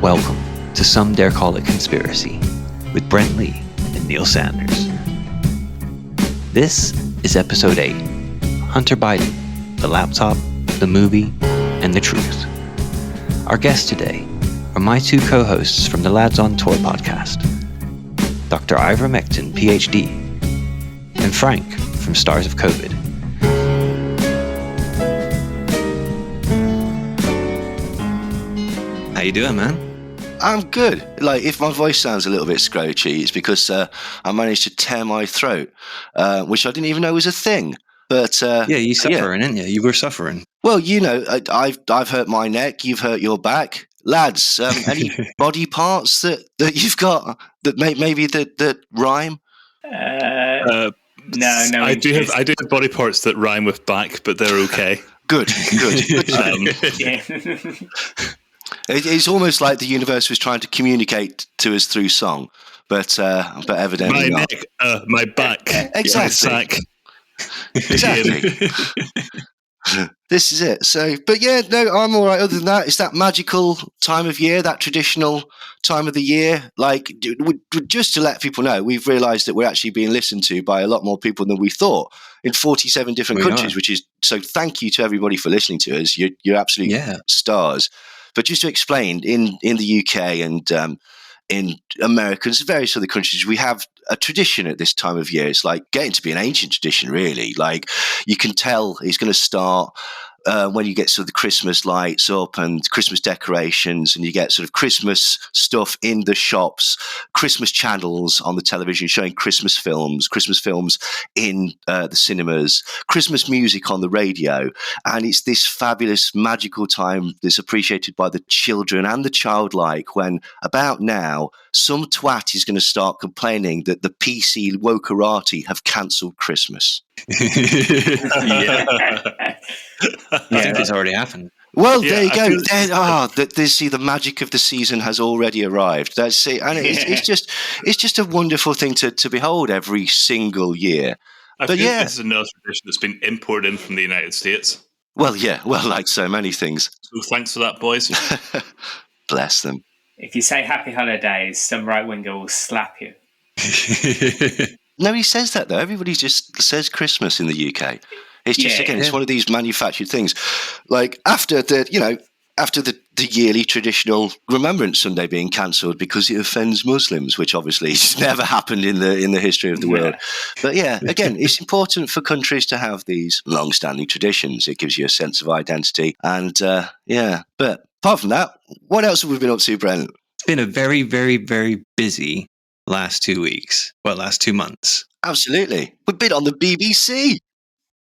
Welcome to Some Dare Call It Conspiracy with Brent Lee and Neil Sanders. This is episode 8, Hunter Biden, the laptop, the movie, and the truth. Our guests today are my two co-hosts from the Lads on Tour podcast, Dr. Ivor Mecton, PhD, and Frank from Stars of COVID. How you doing, man? I'm good. Like, if my voice sounds a little bit scroachy, it's because I managed to tear my throat, which I didn't even know was a thing. But you're suffering, aren't you? You were suffering. Well, you know, I've hurt my neck. You've hurt your back, lads. Any body parts that you've got that maybe that rhyme? No. I do have body parts that rhyme with back, but they're okay. Good. It's almost like the universe was trying to communicate to us through song, but evidently my not. neck, my back, exactly. Exactly. This is it. So, but yeah, no, I'm all right. Other than that, it's that magical time of year, that traditional time of the year. Like, just to let people know, we've realised that we're actually being listened to by a lot more people than we thought in 47 different countries, which is so. Thank you to everybody for listening to us. You're absolute stars. But just to explain, in the UK and in America and various other countries, we have a tradition at this time of year. It's like getting to be an ancient tradition, really. Like, you can tell it's going to start when you get sort of the Christmas lights up and Christmas decorations, and you get sort of Christmas stuff in the shops, Christmas channels on the television showing Christmas films in the cinemas, Christmas music on the radio. And it's this fabulous, magical time that's appreciated by the children and the childlike, when about now, some twat is going to start complaining that the PC wokerati have cancelled Christmas. I think it's already happened. Well, there you go. See, the magic of the season has already arrived. That's it, and it's just a wonderful thing to behold every single year. I feel this is another tradition that's been imported in from the United States. Well, like so many things. So thanks for that, boys. Bless them. If you say happy holidays, some right winger will slap you. Nobody says that, though. Everybody just says Christmas in the UK. It's just, it's one of these manufactured things. Like, after the yearly traditional Remembrance Sunday being cancelled because it offends Muslims, which obviously has never happened in the history of the world. But again, it's important for countries to have these long-standing traditions. It gives you a sense of identity. And but apart from that, what else have we been up to, Brent? It's been a very, very, very busy last 2 weeks. Well, last 2 months. Absolutely. We've been on the BBC.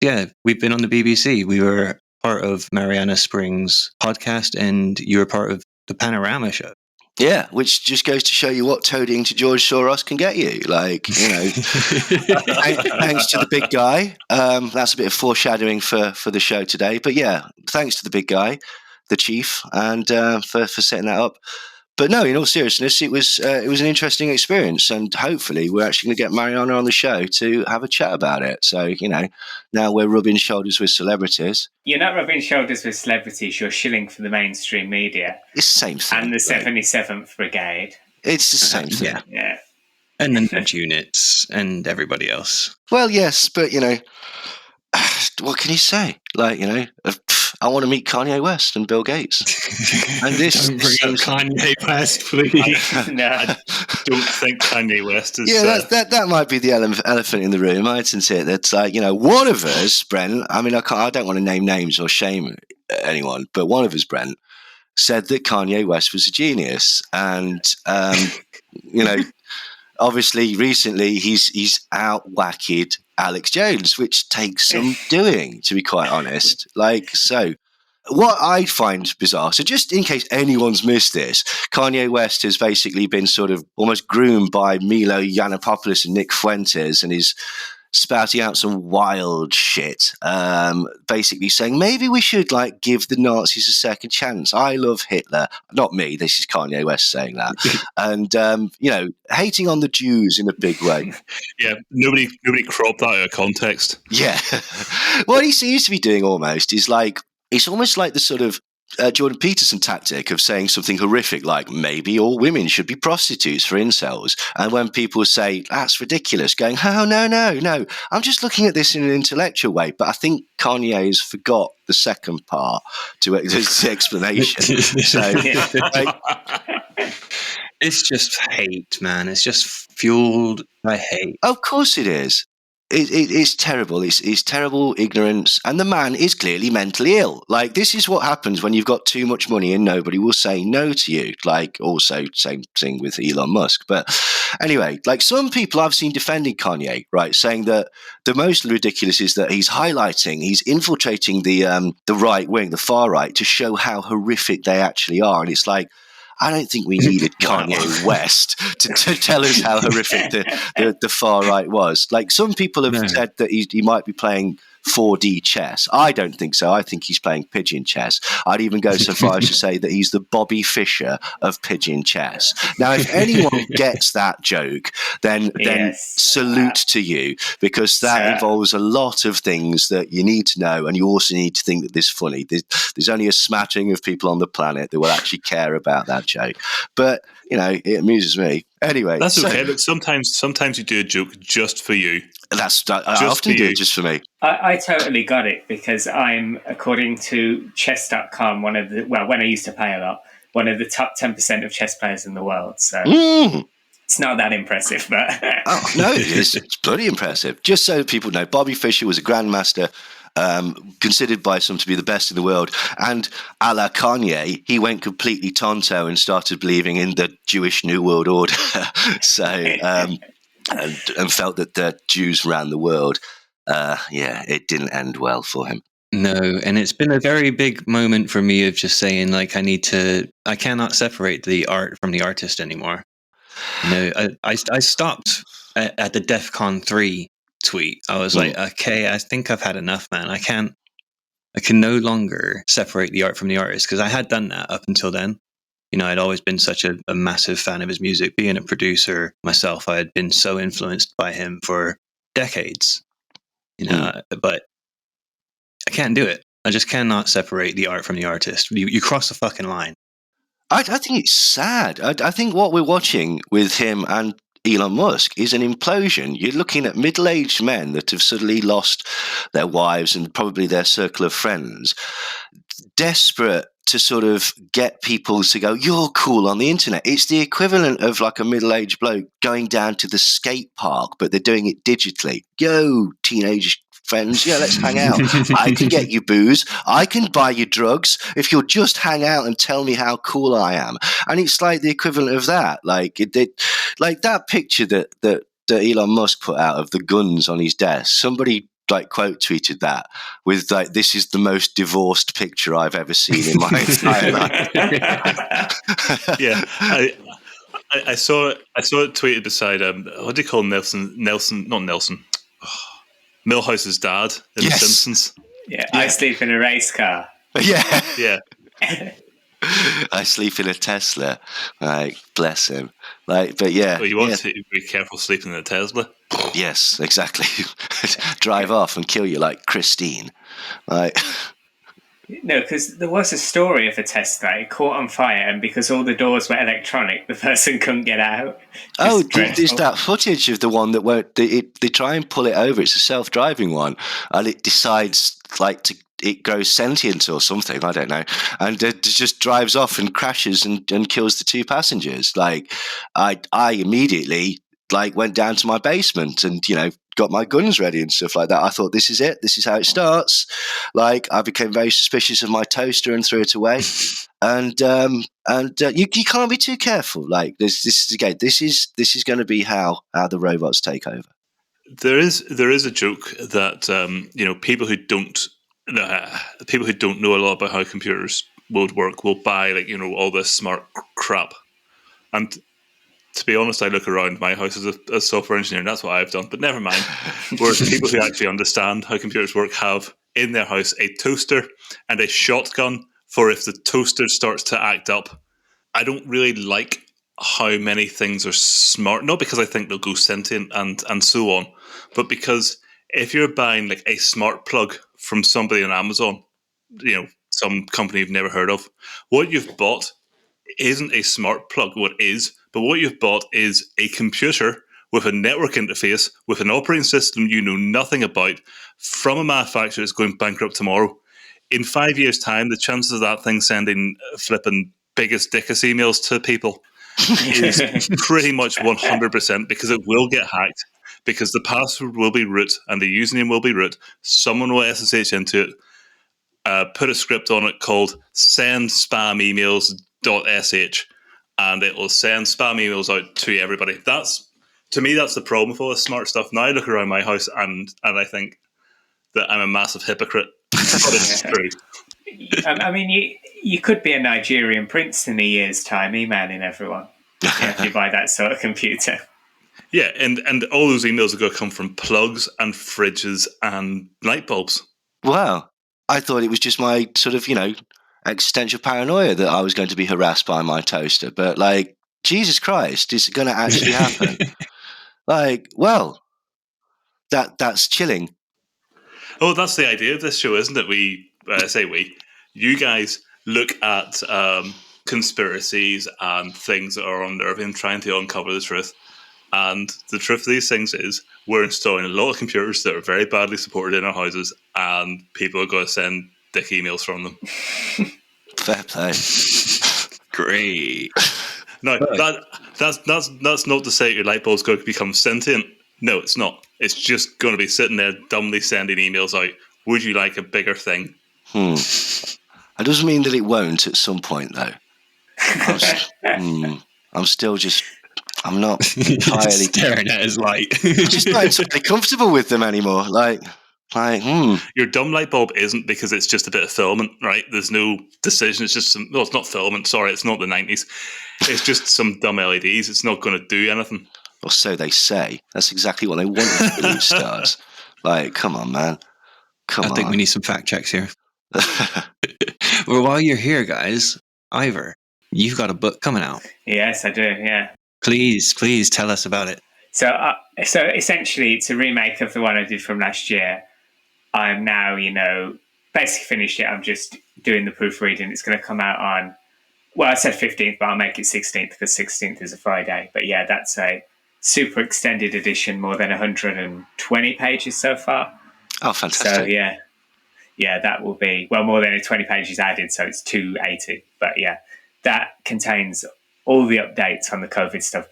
Yeah, we've been on the BBC. We were part of Mariana Spring's podcast, and you were part of the Panorama show. Yeah, which just goes to show you what toadying to George Soros can get you. Like, you know, thanks to the big guy. That's a bit of foreshadowing for the show today. But yeah, thanks to the big guy, the chief, and for setting that up. But no, in all seriousness, it was an interesting experience, and hopefully we're actually going to get Mariana on the show to have a chat about it. So, you know, now we're rubbing shoulders with celebrities. You're not rubbing shoulders with celebrities, you're shilling for the mainstream media. It's the same thing. And the 77th Brigade. It's the same thing. Yeah. And the Nudge units and everybody else. Well, yes, but, you know, what can you say? Like, you know, I want to meet Kanye West and Bill Gates. And this don't bring up Kanye West, please. I don't think Kanye West is. Yeah, that might be the elephant in the room, isn't it? That's like, you know, one of us, Brent. I mean, I don't want to name names or shame anyone, but one of us, Brent, said that Kanye West was a genius, and you know, obviously, recently he's out-whacked Alex Jones, which takes some doing, to be quite honest. Like, so what I find bizarre, so just in case anyone's missed this, Kanye West has basically been sort of almost groomed by Milo Yiannopoulos and Nick Fuentes, and is spouting out some wild shit, basically saying maybe we should like give the Nazis a second chance. I love Hitler. Not me, this is Kanye West saying that. And you know, hating on the Jews in a big way. Yeah, nobody cropped that out of context. Yeah. What he seems to be doing almost is like, it's almost like the sort of Jordan Peterson tactic of saying something horrific like maybe all women should be prostitutes for incels. And when people say that's ridiculous, going, oh, no, I'm just looking at this in an intellectual way. But I think Kanye's forgot the second part to the explanation. So it's just hate, man. It's just fueled by hate. Of course it is. It's terrible. It's terrible ignorance. And the man is clearly mentally ill. Like, this is what happens when you've got too much money and nobody will say no to you. Like, also, same thing with Elon Musk. But anyway, like, some people I've seen defending Kanye, right, saying that the most ridiculous is that he's infiltrating the right wing, the far right, to show how horrific they actually are. And it's like, I don't think we needed Kanye West to tell us how horrific the far right was. Like, some people have said that he might be playing 4D chess. I don't think so. I think he's playing pigeon chess. I'd even go so far as to say that he's the Bobby Fischer of pigeon chess. Now, if anyone gets that joke, then salute to you, because that involves a lot of things that you need to know, and you also need to think that this is funny. There's only a smattering of people on the planet that will actually care about that joke. But, you know, it amuses me. Anyway. That's okay. Look, sometimes you do a joke just for you. I often do it just for me. I totally got it, because I'm, according to chess.com, when I used to play a lot, one of the top 10% of chess players in the world. So it's not that impressive, but oh no, it is. It's bloody impressive. Just so people know, Bobby Fischer was a grandmaster, considered by some to be the best in the world, and a la Kanye, he went completely tonto and started believing in the Jewish New World Order. So. And felt that the Jews ran the world. It didn't end well for him. No, and it's been a very big moment for me of just saying, like, I cannot separate the art from the artist anymore. No, I stopped at the DEFCON 3 tweet. I was like, okay, I think I've had enough, man. I can no longer separate the art from the artist, because I had done that up until then. You know, I'd always been such a massive fan of his music. Being a producer myself, I had been so influenced by him for decades. You know, but I can't do it. I just cannot separate the art from the artist. You cross the fucking line. I think it's sad. I think what we're watching with him and Elon Musk is an implosion. You're looking at middle-aged men that have suddenly lost their wives and probably their circle of friends, desperate to sort of get people to go, you're cool on the internet. It's the equivalent of like a middle-aged bloke going down to the skate park, but they're doing it digitally. Yo, teenage friends, yeah, let's hang out. I can get you booze. I can buy you drugs if you'll just hang out and tell me how cool I am. And it's like the equivalent of that. Like like that picture that Elon Musk put out of the guns on his desk. Somebody like quote tweeted that with like, this is the most divorced picture I've ever seen in my entire life. Yeah, I saw it tweeted beside what do you call Nelson, not Nelson, Milhouse's dad in The Simpsons. Yeah, I sleep in a race car. Yeah. I sleep in a Tesla. Like, bless him. Like, but yeah. Well, you want to be careful sleeping in a Tesla. Yes, exactly. Drive off and kill you like Christine. Like. No, because there was a story of a Tesla. It caught on fire, and because all the doors were electronic, the person couldn't get out. Oh, there's that footage of the one that won't. They try and pull it over. It's a self-driving one, and it decides it grows sentient or something. I don't know, and it just drives off and crashes and kills the two passengers. Like, I immediately went down to my basement and got my guns ready and stuff like that. I thought, this is it. This is how it starts. Like, I became very suspicious of my toaster and threw it away. And you can't be too careful. Like, this is going to be how the robots take over. There is a joke that people who don't know a lot about how computers would work will buy all this smart crap. And to be honest, I look around my house as a software engineer, and that's what I've done. But never mind. Whereas people who actually understand how computers work have in their house a toaster and a shotgun for if the toaster starts to act up. I don't really like how many things are smart, not because I think they'll go sentient and so on, but because if you're buying a smart plug from somebody on Amazon, some company you've never heard of. What you've bought isn't a smart plug, but what you've bought is a computer with a network interface, with an operating system you know nothing about, from a manufacturer that's going bankrupt tomorrow. In 5 years' time, the chances of that thing sending flipping biggest dickus emails to people is pretty much 100%, because it will get hacked, because the password will be root and the username will be root. Someone will SSH into it, put a script on it called send spam emails.sh, and it will send spam emails out to everybody. To me, that's the problem with all this smart stuff. Now I look around my house and I think that I'm a massive hypocrite. But it's true. I mean, you could be a Nigerian prince in a year's time, emailing everyone if you buy that sort of computer. Yeah, and all those emails are going to come from plugs and fridges and light bulbs. Wow. I thought it was just my sort of, existential paranoia that I was going to be harassed by my toaster. But, Jesus Christ, is it going to actually happen? That's chilling. Oh, that's the idea of this show, isn't it? You guys look at conspiracies and things that are unnerving, trying to uncover the truth. And the truth of these things is we're installing a lot of computers that are very badly supported in our houses, and people are going to send dick emails from them. Fair play. Great. No, that's not to say your light bulb's going to become sentient. No, it's not. It's just going to be sitting there dumbly sending emails out. Would you like a bigger thing? It doesn't mean that it won't at some point, though. I'm still just... I'm not entirely... staring at his light. just not entirely comfortable with them anymore. Your dumb light bulb isn't, because it's just a bit of filament, right? There's no decision. It's just it's not filament. Sorry, it's not the 90s. It's just some dumb LEDs. It's not going to do anything. Or so they say. That's exactly what they want to believe, stars. Come on, man. I think we need some fact checks here. Well, while you're here, guys, Ivor, you've got a book coming out. Yes, I do, yeah. Please tell us about it. So essentially, it's a remake of the one I did from last year. I'm now, basically finished it. I'm just doing the proofreading. It's going to come out on, I said 15th, but I'll make it 16th because 16th is a Friday. But yeah, that's a super extended edition, more than 120 pages so far. Oh, fantastic. So yeah, that will be, more than 20 pages added, so it's 280. But yeah, that contains all the updates on the COVID stuff,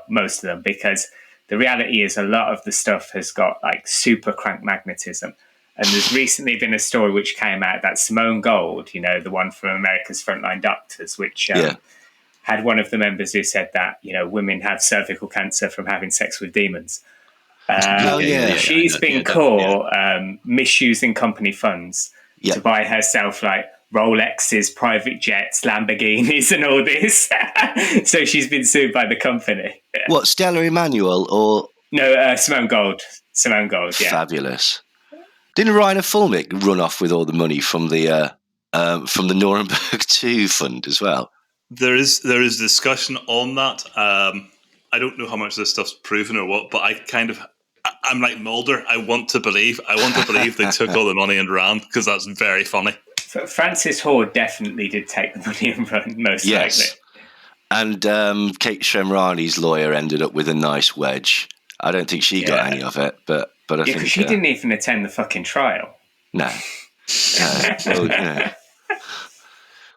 most of them, because the reality is a lot of the stuff has got super crank magnetism. And there's recently been a story which came out that Simone Gold, the one from America's Frontline Doctors, which had one of the members who said that, women have cervical cancer from having sex with demons. She's been caught misusing company funds to buy herself Rolexes, private jets, Lamborghinis, and all this. So she's been sued by the company. What, Stella Emanuel or? No, Simone Gold. Simone Gold, yeah. Fabulous. Didn't Rainer Fulmick run off with all the money from the Nuremberg 2 fund as well? There is discussion on that. I don't know how much this stuff's proven or what, but I'm like Mulder. I want to believe they took all the money and ran, because that's very funny. Francis Hoare definitely did take the money and run, most likely. And Kate Shremrani's lawyer ended up with a nice wedge. I don't think she got any of it, but I think... because she didn't even attend the fucking trial. No.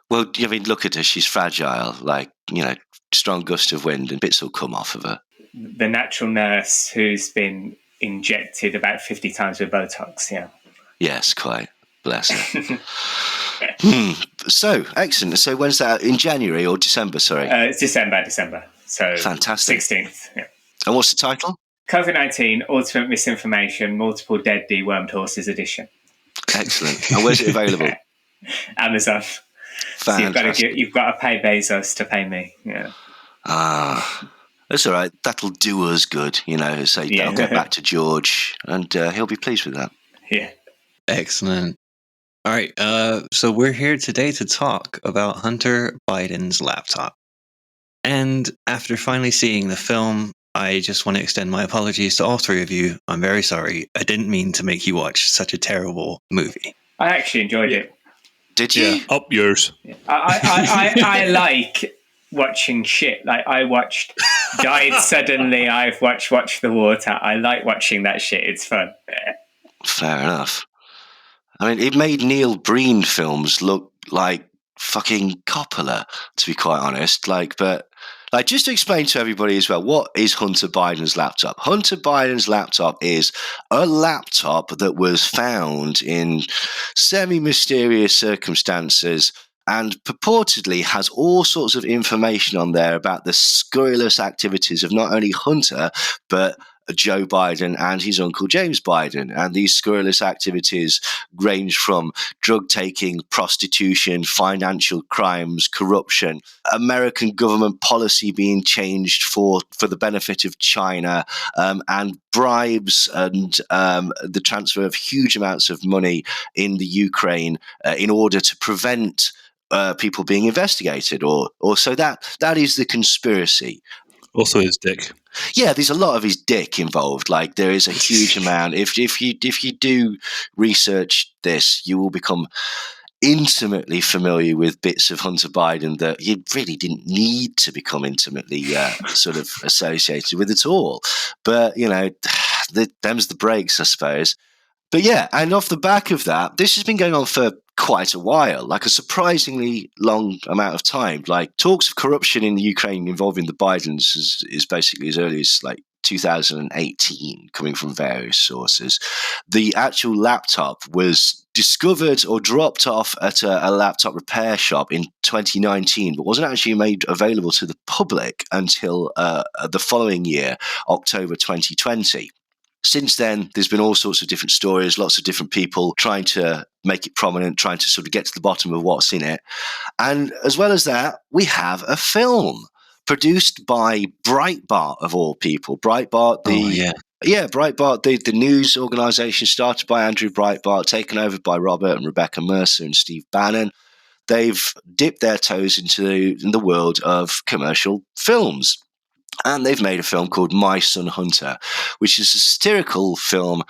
Well, I mean, look at her. She's fragile, strong gust of wind, and bits will come off of her. The natural nurse who's been injected about 50 times with Botox, yeah. Yes, quite. Bless her. So, excellent. So when's that? In January or December, sorry? It's December. So fantastic. 16th, yeah. And what's the title? COVID-19, Ultimate Misinformation, Multiple Dead Dewormed Horses Edition. Excellent. And where's it available? Amazon. So you've got to pay Bezos to pay me. Yeah. That's all right. That'll do us good, So I'll get back to George, and he'll be pleased with that. Yeah. Excellent. All right. So we're here today to talk about Hunter Biden's laptop. And after finally seeing the film, I just want to extend my apologies to all three of you. I'm very sorry. I didn't mean to make you watch such a terrible movie. I actually enjoyed it. Did you? Yeah, up yours. I like watching shit. Like I watched Died Suddenly. I've watched Watch the Water. I like watching that shit. It's fun. Fair enough. I mean, it made Neil Breen films look like fucking Coppola, to be quite honest. But just to explain to everybody as well, what is Hunter Biden's laptop? Hunter Biden's laptop is a laptop that was found in semi-mysterious circumstances and purportedly has all sorts of information on there about the scurrilous activities of not only Hunter, but Joe Biden and his uncle James Biden. And these scurrilous activities range from drug taking, prostitution, financial crimes, corruption, American government policy being changed for the benefit of China, and bribes and the transfer of huge amounts of money in the Ukraine in order to prevent people being investigated, or so that is the conspiracy. Also his dick. Yeah, there's a lot of his dick involved. Like there is a huge amount. If you do research this, you will become intimately familiar with bits of Hunter Biden that you really didn't need to become intimately sort of associated with at all. But them's the breaks, I suppose. But yeah, and off the back of that, this has been going on for quite a while, like a surprisingly long amount of time. Like talks of corruption in the Ukraine involving the Bidens is basically as early as like 2018, coming from various sources. The actual laptop was discovered or dropped off at a laptop repair shop in 2019, but wasn't actually made available to the public until the following year, October 2020. Since then, there's been all sorts of different stories, lots of different people trying to make it prominent, trying to sort of get to the bottom of what's in it. And as well as that, we have a film produced by Breitbart, of all people. Breitbart, Breitbart, the news organization started by Andrew Breitbart, taken over by Robert and Rebecca Mercer and Steve Bannon. They've dipped their toes into the world of commercial films. And they've made a film called My Son Hunter, which is a satirical film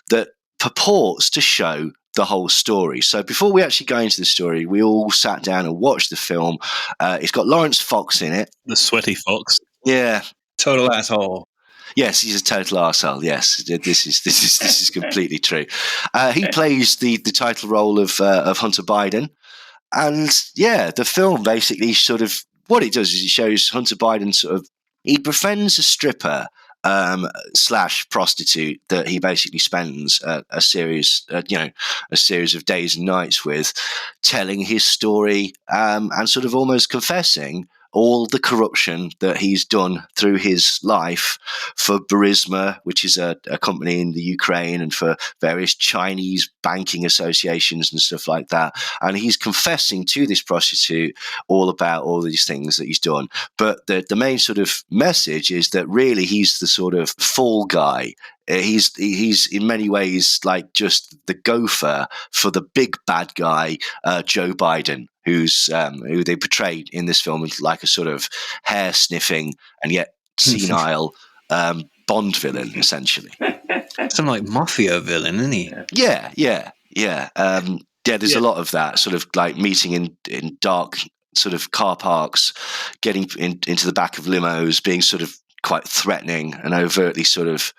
that purports to show the whole story. So before we actually go into the story, we all sat down and watched the film. It's got Lawrence Fox in it. The sweaty fox. Yeah. Total asshole. Yes, he's a total arsehole. Yes, this is completely true. He plays the title role of Hunter Biden. And yeah, the film basically sort of, what it does is it shows Hunter Biden sort of, he befriends a stripper / prostitute that he basically spends a series of days and nights with, telling his story and sort of almost confessing all the corruption that he's done through his life for Burisma, which is a company in the Ukraine, and for various Chinese banking associations and stuff like that. And he's confessing to this prostitute all about all these things that he's done. But the main sort of message is that really he's the sort of fall guy. He's in many ways like just the gopher for the big bad guy, Joe Biden, who they portrayed in this film as like a sort of hair sniffing and yet senile Bond villain, essentially. Some like mafia villain, isn't he? Yeah. There's a lot of that sort of like meeting in dark sort of car parks, getting into the back of limos, being sort of quite threatening and overtly sort of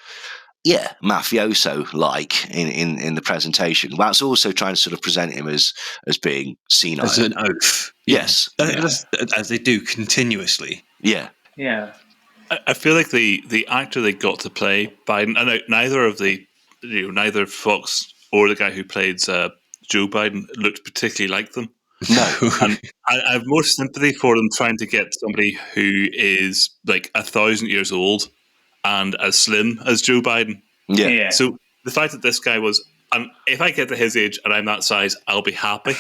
mafioso-like in the presentation. Whilst also trying to sort of present him as being senile. As an oath. Yes. As they do continuously. Yeah. Yeah. I feel like the actor they got to play Biden, and neither Fox or the guy who played Joe Biden looked particularly like them. No. And I have more sympathy for them trying to get somebody who is like 1,000 years old and as slim as Joe Biden. Yeah. So the fact that this guy was, if I get to his age and I'm that size, I'll be happy.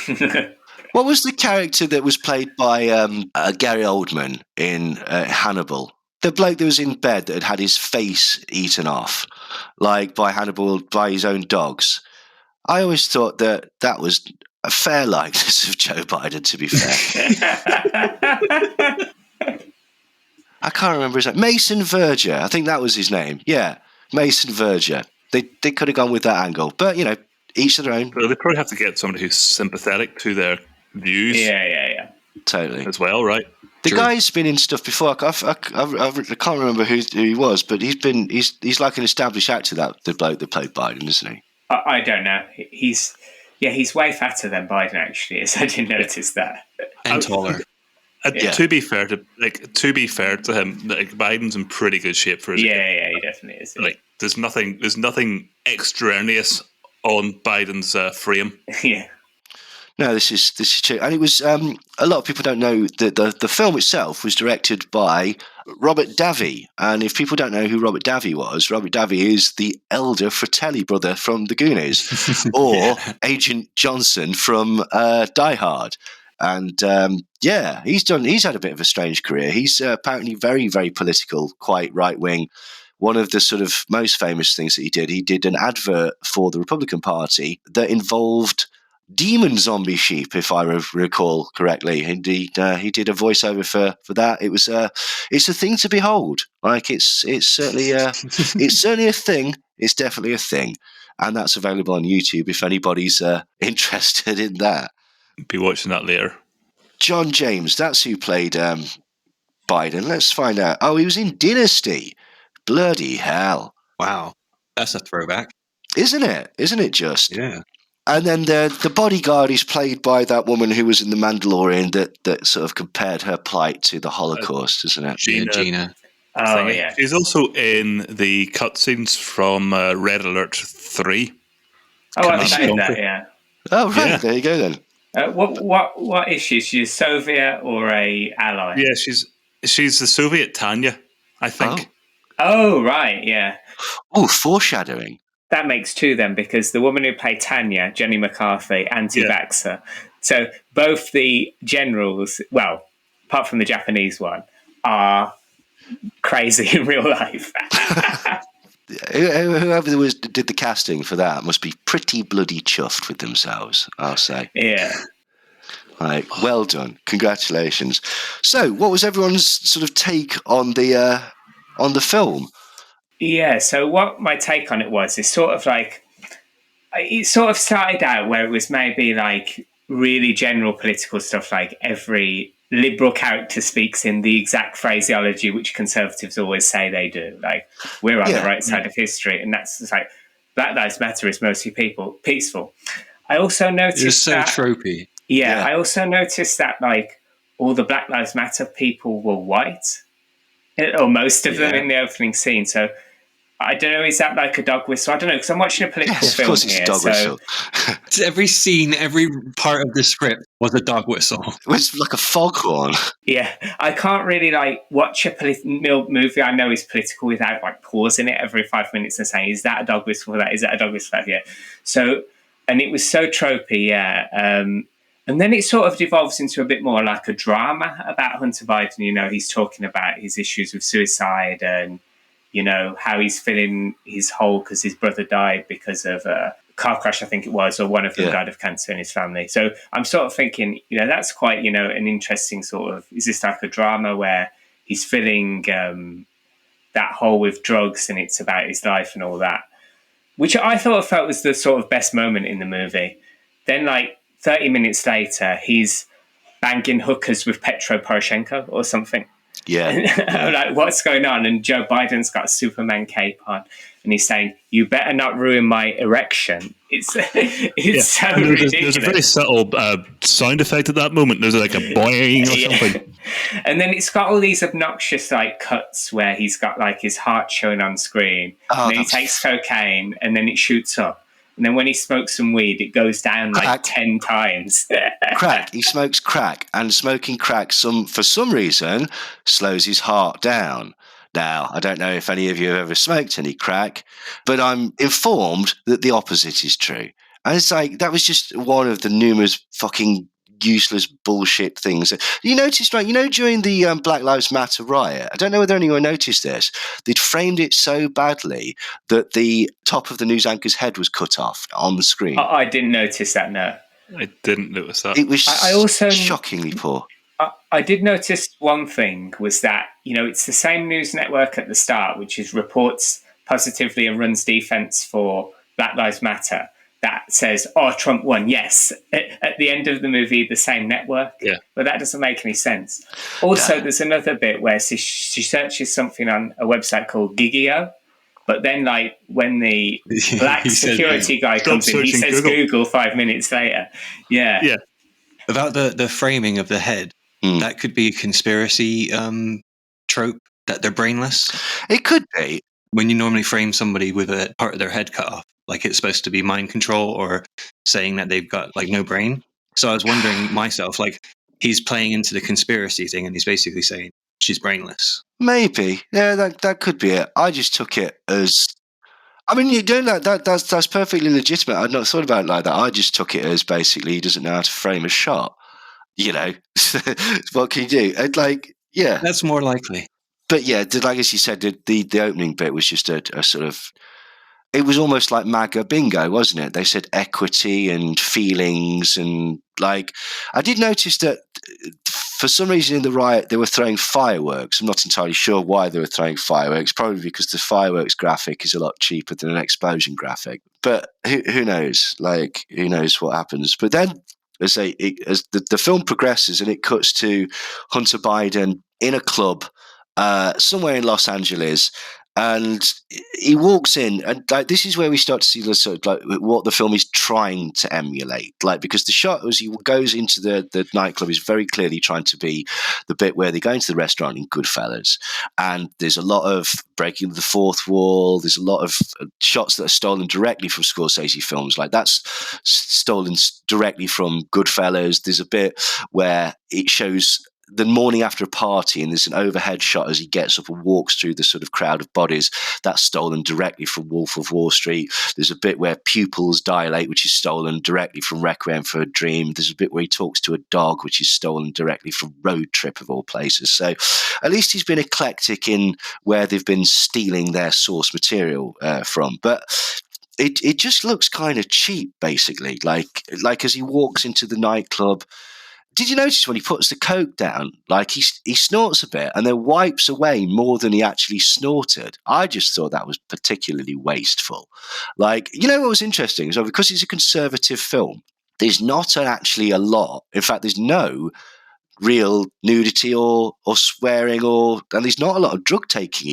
What was the character that was played by Gary Oldman in Hannibal? The bloke that was in bed that had his face eaten off, like by Hannibal, by his own dogs. I always thought that was a fair likeness of Joe Biden, to be fair. I can't remember his name. Mason Verger. I think that was his name. Yeah, Mason Verger. They could have gone with that angle. But, Each their own. Well, they probably have to get somebody who's sympathetic to their views Yeah. Totally. as well, right? The True. guy's been in stuff before. I can't remember who he was, but he's like an established actor. That the bloke that played Biden, isn't he? I don't know. He's way fatter than Biden actually is. I didn't notice that. And taller. Yeah. To be fair to him, like, Biden's in pretty good shape for his age. Yeah, he definitely is. Like, there's nothing extraneous on Biden's frame. Yeah. No, this is true, and it was. A lot of people don't know that the film itself was directed by Robert Davi, and if people don't know who Robert Davi was, Robert Davi is the elder Fratelli brother from The Goonies, or Agent Johnson from Die Hard. And he's had a bit of a strange career. He's apparently very, very political, quite right wing. One of the sort of most famous things that he did an advert for the Republican Party that involved demon zombie sheep, if I recall correctly. Indeed, he did a voiceover for that. It was it's a thing to behold. Like it's certainly it's certainly a thing. It's definitely a thing, and that's available on YouTube if anybody's interested in that. Be watching that later. John James, that's who played Biden. Let's find out. Oh, he was in Dynasty. Bloody hell. Wow. That's a throwback. Isn't it? Isn't it just? Yeah. And then the bodyguard is played by that woman who was in The Mandalorian that sort of compared her plight to the Holocaust, isn't it? Gina. Oh, yeah. She's also in the cutscenes from Red Alert 3. Oh, I've Command seen Conquer. that, yeah. Oh, right. Yeah. There you go then. What is she? She's a Soviet or a ally? Yeah, she's the Soviet Tanya, I think. Oh, right, yeah. Oh, foreshadowing. That makes two then, because the woman who played Tanya, Jenny McCarthy, anti-vaxxer. So both the generals, well, apart from the Japanese one, are crazy in real life. Whoever did the casting for that must be pretty bloody chuffed with themselves, I'll say. Yeah. Right, well done. Congratulations. So, what was everyone's sort of take on the film? Yeah, so what my take on it was, is sort of like, it sort of started out where it was maybe like really general political stuff, like every liberal character speaks in the exact phraseology which conservatives always say they do. Like, we're on the right side of history, and that's just like, Black Lives Matter is mostly peaceful. I also noticed It's so that, tropey. Yeah, I also noticed that like all the Black Lives Matter people were white, or most of them in the opening scene. So I don't know, is that like a dog whistle? I don't know, because I'm watching a political film of course it's here. a dog whistle. Every scene, every part of the script was a dog whistle. It was like a foghorn. Yeah, I can't really like watch a movie I know is political without like pausing it every 5 minutes and saying, is that a dog whistle for that? Is that a dog whistle for that? Yeah. So, and it was so tropey, yeah. And then it sort of devolves into a bit more like a drama about Hunter Biden. You know, he's talking about his issues with suicide and, you know, how he's feeling his hole because his brother died because of a car crash, I think it was, or one of them died of cancer in his family. So I'm sort of thinking, you know, that's quite, you know, an interesting sort of, is this like a drama where he's filling that hole with drugs and it's about his life and all that, which I felt was the sort of best moment in the movie. Then like 30 minutes later, he's banging hookers with Petro Poroshenko or something. Yeah. I'm like, what's going on? And Joe Biden's got a Superman cape on, and he's saying, "You better not ruin my erection." It's so ridiculous. There's a very subtle sound effect at that moment. There's like a boing or something. And then it's got all these obnoxious like cuts where he's got like his heart showing on screen, and then he takes cocaine, and then it shoots up. And then when he smokes some weed, it goes down like 10 times. Crack. He smokes crack, and smoking crack, for some reason, slows his heart down. Now, I don't know if any of you have ever smoked any crack, but I'm informed that the opposite is true. And it's like, that was just one of the numerous fucking useless bullshit things. You noticed, right? You know, during the Black Lives Matter riot, I don't know whether anyone noticed this, they'd framed it so badly that the top of the news anchor's head was cut off on the screen. I didn't notice that, no. I didn't notice that. It was I also shockingly poor. I did notice one thing was that, you know, it's the same news network at the start, which is reports positively and runs defense for Black Lives Matter. that says, "Oh, Trump won." Yes, at the end of the movie, the same network. Yeah, but that doesn't make any sense. Also, there's another bit where she searches something on a website called Gigio, but then like when the black security guy comes in, he says Google 5 minutes later. Yeah. About the framing of the head, that could be a conspiracy trope that they're brainless. It could be. When you normally frame somebody with a part of their head cut off, like it's supposed to be mind control or saying that they've got like no brain. So I was wondering myself, like he's playing into the conspiracy thing and he's basically saying she's brainless. Maybe. Yeah, that could be it. I just took it as... I mean, you're doing that's perfectly legitimate. I'd not thought about it like that. I just took it as basically he doesn't know how to frame a shot. You know, what can you do? And like, yeah. That's more likely. But yeah, like as you said, the opening bit was just a sort of... It was almost like MAGA bingo, wasn't it? They said equity and feelings and like... I did notice that for some reason in the riot they were throwing fireworks. I'm not entirely sure why they were throwing fireworks. Probably because the fireworks graphic is a lot cheaper than an explosion graphic. But who knows? Like, who knows what happens? But then as the film progresses and it cuts to Hunter Biden in a club somewhere in Los Angeles, and he walks in, and like this is where we start to see the sort of like what the film is trying to emulate. Like, because the shot as he goes into the nightclub is very clearly trying to be the bit where they go into the restaurant in Goodfellas, and there's a lot of breaking the fourth wall. There's a lot of shots that are stolen directly from Scorsese films. Like that's stolen directly from Goodfellas. There's a bit where it shows the morning after a party, and there's an overhead shot as he gets up and walks through the sort of crowd of bodies. That's stolen directly from Wolf of Wall Street. There's a bit where pupils dilate, which is stolen directly from Requiem for a Dream. There's a bit where he talks to a dog, which is stolen directly from Road Trip, of all places. So at least he's been eclectic in where they've been stealing their source material from. But it just looks kind of cheap, basically. Like as he walks into the nightclub, did you notice when he puts the coke down, like he snorts a bit and then wipes away more than he actually snorted? I just thought that was particularly wasteful. Like, you know what was interesting? So because it's a conservative film, there's not actually a lot. In fact, there's no real nudity or swearing, and there's not a lot of drug taking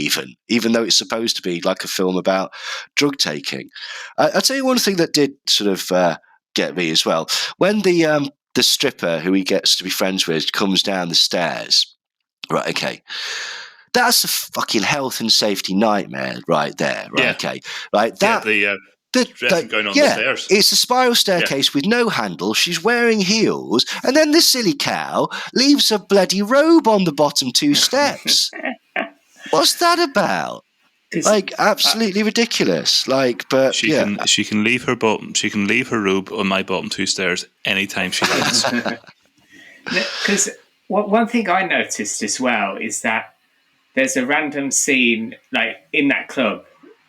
even though it's supposed to be like a film about drug taking. I'll tell you one thing that did sort of get me as well. When the stripper who he gets to be friends with comes down the stairs. Right, okay. That's a fucking health and safety nightmare right there. Right, okay. Right, that... Yeah, going on the stairs. It's a spiral staircase with no handle. She's wearing heels. And then the silly cow leaves a bloody robe on the bottom two steps. What's that about? Like, absolutely ridiculous. Like, but she can leave her bottom. She can leave her robe on my bottom two stairs anytime she wants. Because one thing I noticed as well is that there's a random scene like in that club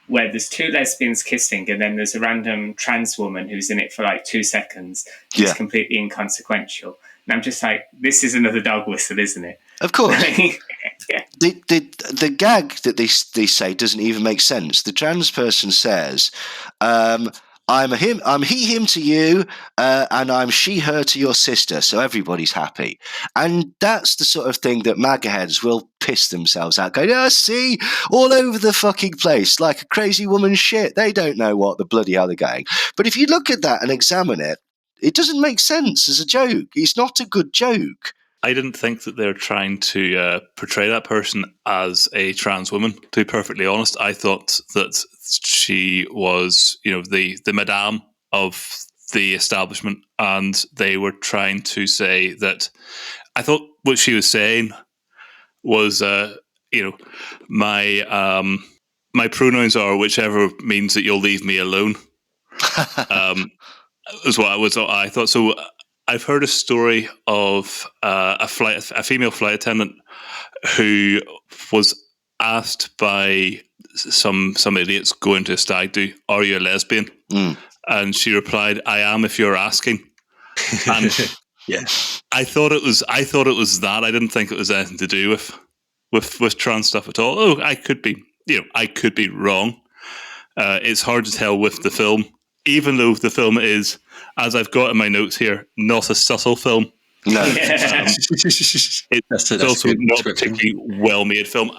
where there's two lesbians kissing, and then there's a random trans woman who's in it for like 2 seconds. She's completely inconsequential. And I'm just like, this is another dog whistle, isn't it? Of course. The gag that they say doesn't even make sense. The trans person says, I'm he, him to you, and I'm she, her to your sister, so everybody's happy. And that's the sort of thing that MAGA heads will piss themselves out, going, oh, see, all over the fucking place, like a crazy woman's shit. They don't know what the bloody hell they're going. But if you look at that and examine it, it doesn't make sense as a joke. It's not a good joke. I didn't think that they're trying to portray that person as a trans woman, to be perfectly honest. I thought that she was, the madame of the establishment, and they were trying to say that... I thought what she was saying was, my pronouns are whichever means that you'll leave me alone. Is what I thought. So I've heard a story of a female flight attendant who was asked by some idiots going to a stag do, "Are you a lesbian?" And she replied, "I am if you're asking." And yeah, I thought it was that. I didn't think it was anything to do with trans stuff at all. Oh, I could be wrong. It's hard to tell with the film. even though the film is, as I've got in my notes here, not a subtle film. No. It's also not a particularly well-made film.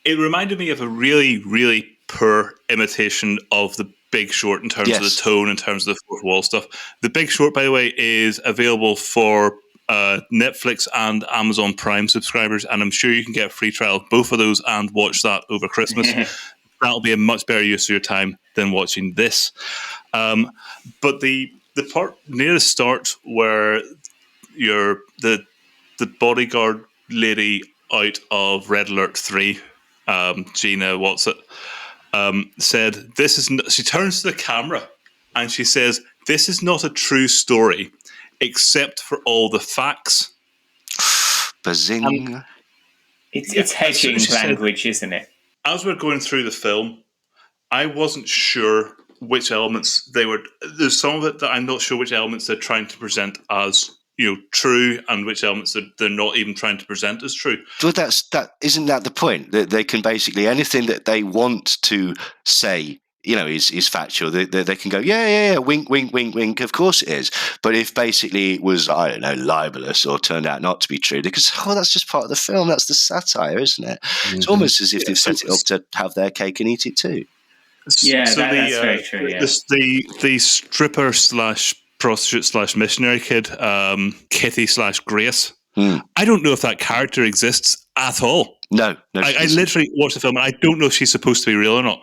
It reminded me of a really, really poor imitation of The Big Short in terms of the tone, in terms of the fourth wall stuff. The Big Short, by the way, is available for Netflix and Amazon Prime subscribers, and I'm sure you can get a free trial of both of those and watch that over Christmas. That'll be a much better use of your time than watching this. But the part near the start where the bodyguard lady out of Red Alert 3, Gina Watson, said, she turns to the camera and she says, "This is not a true story, except for all the facts." Bazing. It's hedging language, isn't it? As we're going through the film, I wasn't sure which elements they were. There's some of it that I'm not sure which elements they're trying to present as true, and which elements they're not even trying to present as true. But isn't that the point? That they can basically, anything that they want to say, is factual. They can go, yeah, wink, wink, wink, wink. Of course it is. But if basically it was, I don't know, libelous or turned out not to be true, because that's just part of the film. That's the satire, isn't it? Mm-hmm. It's almost as if they've set it up to have their cake and eat it too. Yeah, so that's very true. Yeah. The stripper / prostitute / missionary kid, Kitty / Grace. I don't know if that character exists at all. No. I literally watched the film and I don't know if she's supposed to be real or not.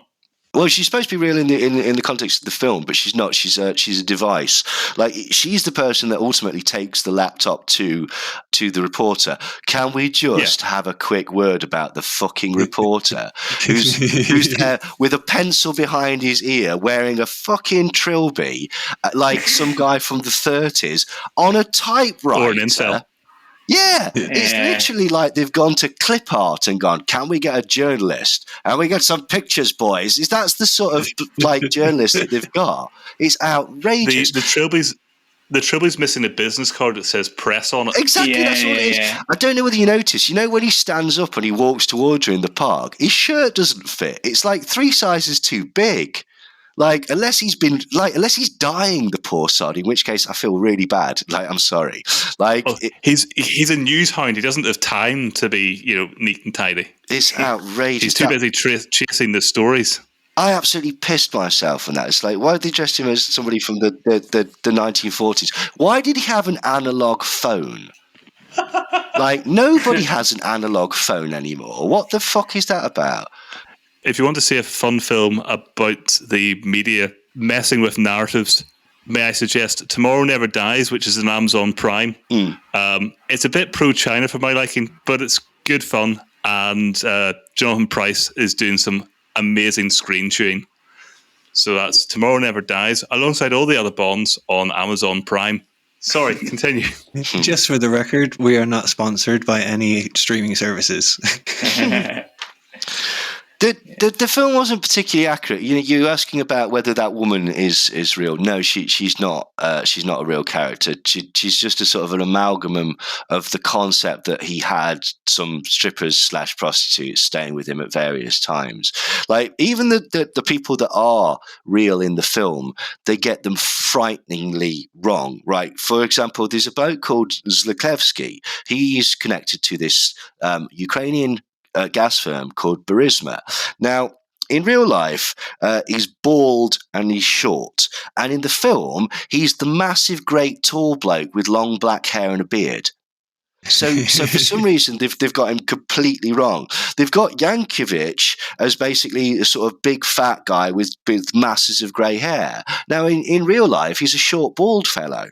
Well, she's supposed to be real in the context of the film, but she's not. She's a device. Like, she's the person that ultimately takes the laptop to the reporter. Can we just have a quick word about the fucking reporter who's there with a pencil behind his ear, wearing a fucking trilby, like some guy from the 30s, on a typewriter? Or an incel. Yeah, it's literally like they've gone to clip art and gone, can we get a journalist? And we get some pictures, boys. That's the sort of like journalist that they've got. It's outrageous. The trilby's missing a business card that says press on it. Exactly, that's what it is. I don't know whether you notice, when he stands up and he walks towards her in the park, his shirt doesn't fit. It's like 3 sizes too big. Like, unless he's dying, the poor sod, in which case I feel really bad. Like, I'm sorry. Like, he's a news hound. He doesn't have time to be, neat and tidy. It's outrageous. He's too busy chasing the stories. I absolutely pissed myself on that. It's like, why did they dress him as somebody from the 1940s? Why did he have an analog phone? Like, nobody has an analog phone anymore. What the fuck is that about? If you want to see a fun film about the media messing with narratives, may I suggest Tomorrow Never Dies, which is on Amazon Prime. It's a bit pro-China for my liking, but it's good fun. And Jonathan Pryce is doing some amazing screen chewing. So that's Tomorrow Never Dies, alongside all the other Bonds on Amazon Prime. Sorry, continue. Just for the record, we are not sponsored by any streaming services. The film wasn't particularly accurate. You're asking about whether that woman is real. No, she's not. She's not a real character. She's just a sort of an amalgam of the concept that he had some strippers / prostitutes staying with him at various times. Like, even the people that are real in the film, they get them frighteningly wrong. Right? For example, there's a bloke called Zlakevsky. He's connected to this Ukrainian gas firm called Burisma. Now, in real life, he's bald and he's short. And in the film, he's the massive, great, tall bloke with long black hair and a beard. So for some reason, they've got him completely wrong. They've got Yankovic as basically a sort of big, fat guy with masses of grey hair. Now, in real life, he's a short, bald fellow.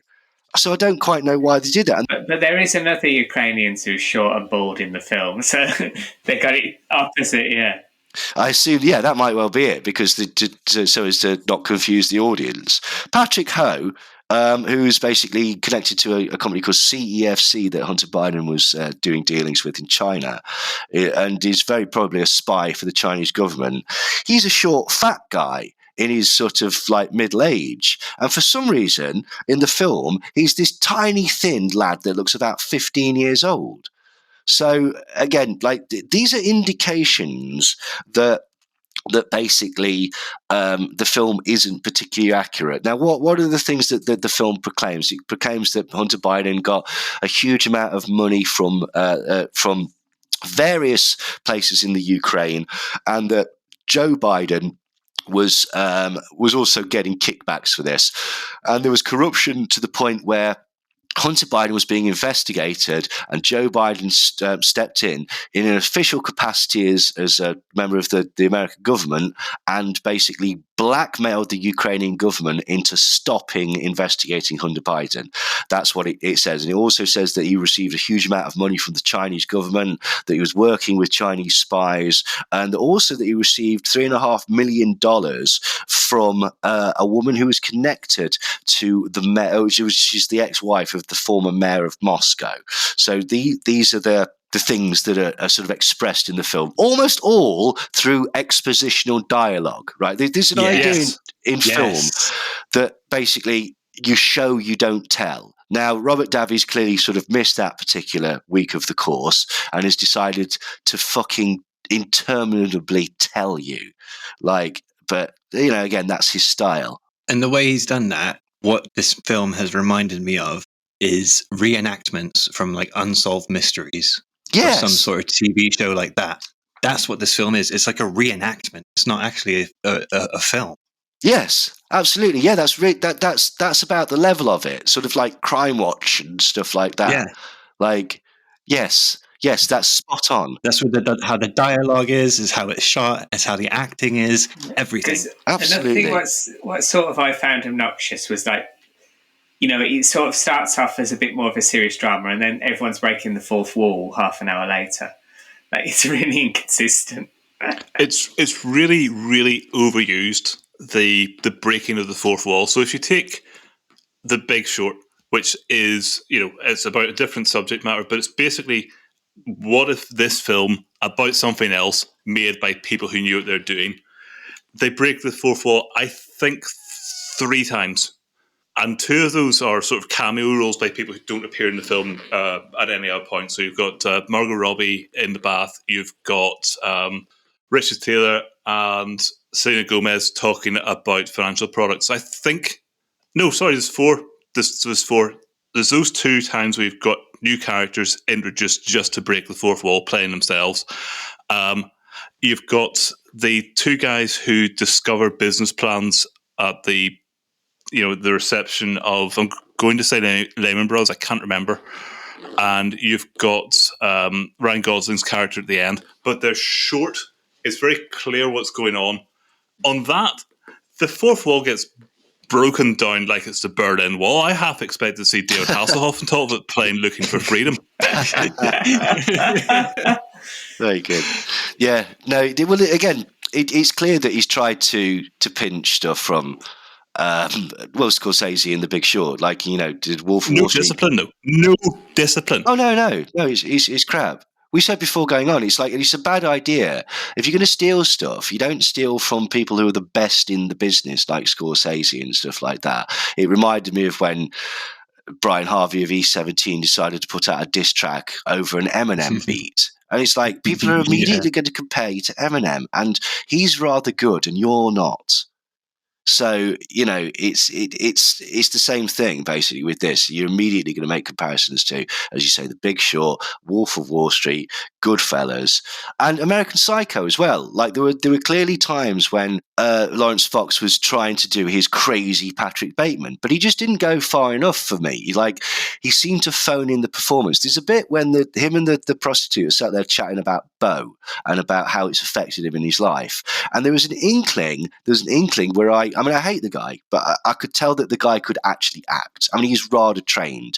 So I don't quite know why they did that. But there is another Ukrainian who's short and bald in the film, so they got it opposite, yeah. I assume, that might well be it, because so as to not confuse the audience. Patrick Ho, who's basically connected to a company called CEFC that Hunter Biden was doing dealings with in China, and is very probably a spy for the Chinese government. He's a short, fat guy in his sort of like middle age. And for some reason, in the film, he's this tiny, thin lad that looks about 15 years old. So again, like, these are indications that that basically the film isn't particularly accurate. Now, what are the things that the film proclaims? It proclaims that Hunter Biden got a huge amount of money from various places in the Ukraine, and that Joe Biden was also getting kickbacks for this, and there was corruption to the point where Hunter Biden was being investigated, and Joe Biden stepped in an official capacity as a member of the American government, and basically blackmailed the Ukrainian government into stopping investigating Hunter Biden. That's what it says. And it also says that he received a huge amount of money from the Chinese government, that he was working with Chinese spies, and also that he received $3.5 million from a woman who was connected to the mayor. She's the ex-wife of the former mayor of Moscow. So these are the things that are sort of expressed in the film, almost all through expositional dialogue, right? There's an idea in film that basically you show, you don't tell. Now, Robert Davi's clearly sort of missed that particular week of the course and has decided to fucking interminably tell you. But, again, that's his style. And the way he's done that, what this film has reminded me of is reenactments from Unsolved Mysteries. Yes. Or some sort of TV show like that. That's what this film is. It's like a reenactment. It's not actually a film. Yes, absolutely. Yeah, that's about the level of it. Sort of like Crime Watch and stuff like that. Yeah. Yes, that's spot on. That's what how the dialogue is how it's shot, is how the acting is, everything. Absolutely. Another thing what sort of I found obnoxious was it sort of starts off as a bit more of a serious drama, and then everyone's breaking the fourth wall half an hour later. It's really inconsistent. It's really, really overused, the breaking of the fourth wall. So if you take The Big Short, which is, it's about a different subject matter, but it's basically, what if this film about something else made by people who knew what they're doing? They break the fourth wall, I think, 3 times. And 2 of those are sort of cameo roles by people who don't appear in the film at any other point. So you've got Margot Robbie in the bath. You've got Richard Taylor and Selena Gomez talking about financial products. I think... No, sorry, there's 4. There's 4. There's those 2 times we've got new characters introduced just to break the fourth wall, playing themselves. You've got the 2 guys who discover business plans at the reception of, I'm going to say Lehman Brothers, I can't remember. And you've got Ryan Gosling's character at the end. But they're short. It's very clear what's going on. On that, the fourth wall gets broken down like it's the Berlin Wall. I half expected to see David Hasselhoff on top of it playing Looking for Freedom. Very good. Yeah. No, well, again, it's clear that he's tried to pinch stuff from... Scorsese in The Big Short, did Wolf of Wall Street. No discipline. Oh no, it's crap. We said before going on, it's a bad idea. If you're going to steal stuff, you don't steal from people who are the best in the business, like Scorsese and stuff like that. It reminded me of when Brian Harvey of E17 decided to put out a diss track over an Eminem beat. And it's people are immediately going to compare you to Eminem, and he's rather good and you're not. So, it's the same thing basically with this. You're immediately going to make comparisons to, as you say, The Big Short, Wolf of Wall Street, Goodfellas, and American Psycho as well. There were clearly times when Lawrence Fox was trying to do his crazy Patrick Bateman, but he just didn't go far enough for me. He seemed to phone in the performance. There's a bit when him and the prostitute sat there chatting about Bo and about how it's affected him in his life, and there was an inkling where I hate the guy, but I could tell that the guy could actually act. He's rather trained.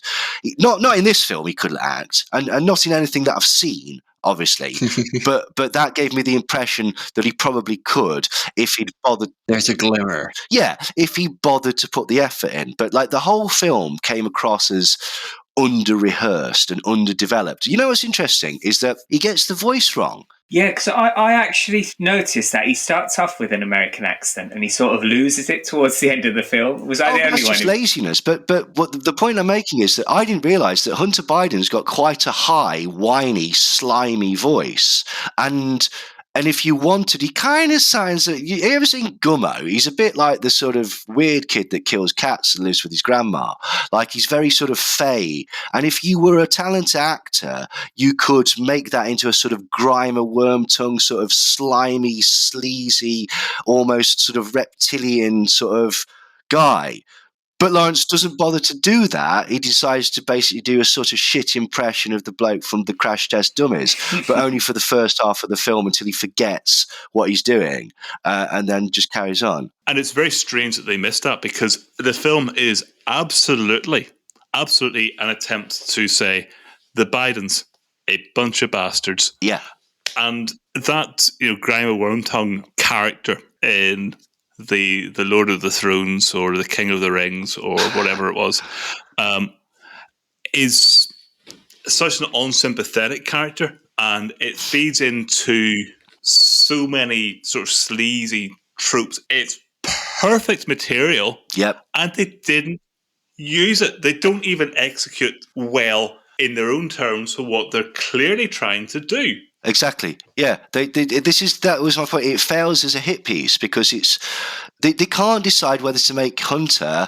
Not in this film, he couldn't act, and not in anything that I've seen, obviously. but that gave me the impression that he probably could if he'd bothered. There's a glimmer. Yeah, if he bothered to put the effort in. But the whole film came across as under-rehearsed and underdeveloped. What's interesting is that he gets the voice wrong. Yeah, because I actually noticed that he starts off with an American accent and he sort of loses it towards the end of the film. Was I the only one? That's just laziness. But what the point I'm making is that I didn't realise that Hunter Biden's got quite a high, whiny, slimy voice. And And if you wanted, he kind of sounds like, you ever seen Gummo? He's a bit like the sort of weird kid that kills cats and lives with his grandma. Like, he's very sort of fey. And if you were a talented actor, you could make that into a sort of Grimer, Wormtongue, sort of slimy, sleazy, almost sort of reptilian sort of guy. But Lawrence doesn't bother to do that. He decides to basically do a sort of shit impression of the bloke from the Crash Test Dummies, but only for the first half of the film until he forgets what he's doing and then just carries on. And it's very strange that they missed that, because the film is absolutely an attempt to say the Bidens, a bunch of bastards. Yeah. And that, Grima Wormtongue character in the Lord of the Thrones or the King of the Rings or whatever it was, is such an unsympathetic character, and it feeds into so many sort of sleazy tropes. It's perfect material. Yep. And they didn't use it. They don't even execute well in their own terms for what they're clearly trying to do. Exactly. Yeah. That was my point. It fails as a hit piece because they can't decide whether to make Hunter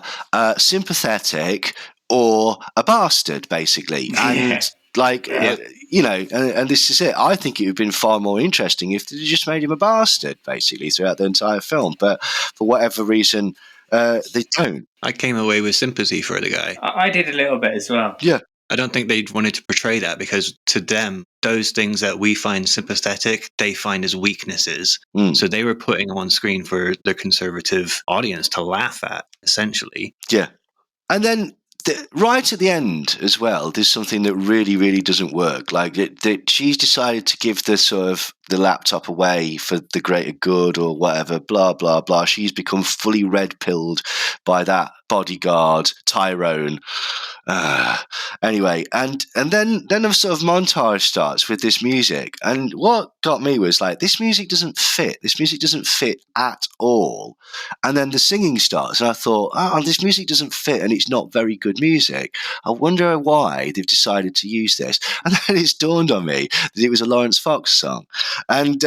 sympathetic or a bastard, basically. And and this is it. I think it would have been far more interesting if they just made him a bastard, basically, throughout the entire film. But for whatever reason, they don't. I came away with sympathy for the guy. I did a little bit as well. Yeah. I don't think they wanted to portray that, because to them, those things that we find sympathetic, they find as weaknesses. So they were putting them on screen for the conservative audience to laugh at, essentially. Yeah. And then right at the end as well, there's something that really, really doesn't work. Like that she's decided to give the laptop away for the greater good or whatever, blah, blah, blah. She's become fully red-pilled by that bodyguard, Tyrone. Anyway, and then a sort of montage starts with this music. And what got me was like, this music doesn't fit. This music doesn't fit at all. And then the singing starts, and I thought, this music doesn't fit, and it's not very good music. I wonder why they've decided to use this. And then it's dawned on me that it was a Lawrence Fox song. And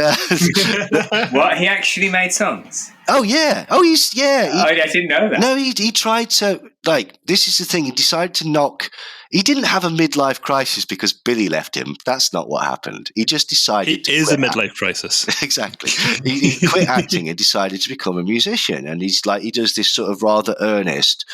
what? He actually made songs? Oh yeah! Oh, I didn't know that. No, he tried to, like, this is the thing. He decided to knock. He didn't have a midlife crisis because Billy left him. That's not what happened. He just decided. He is a midlife crisis. Exactly. He quit acting and decided to become a musician. And he does this sort of rather earnest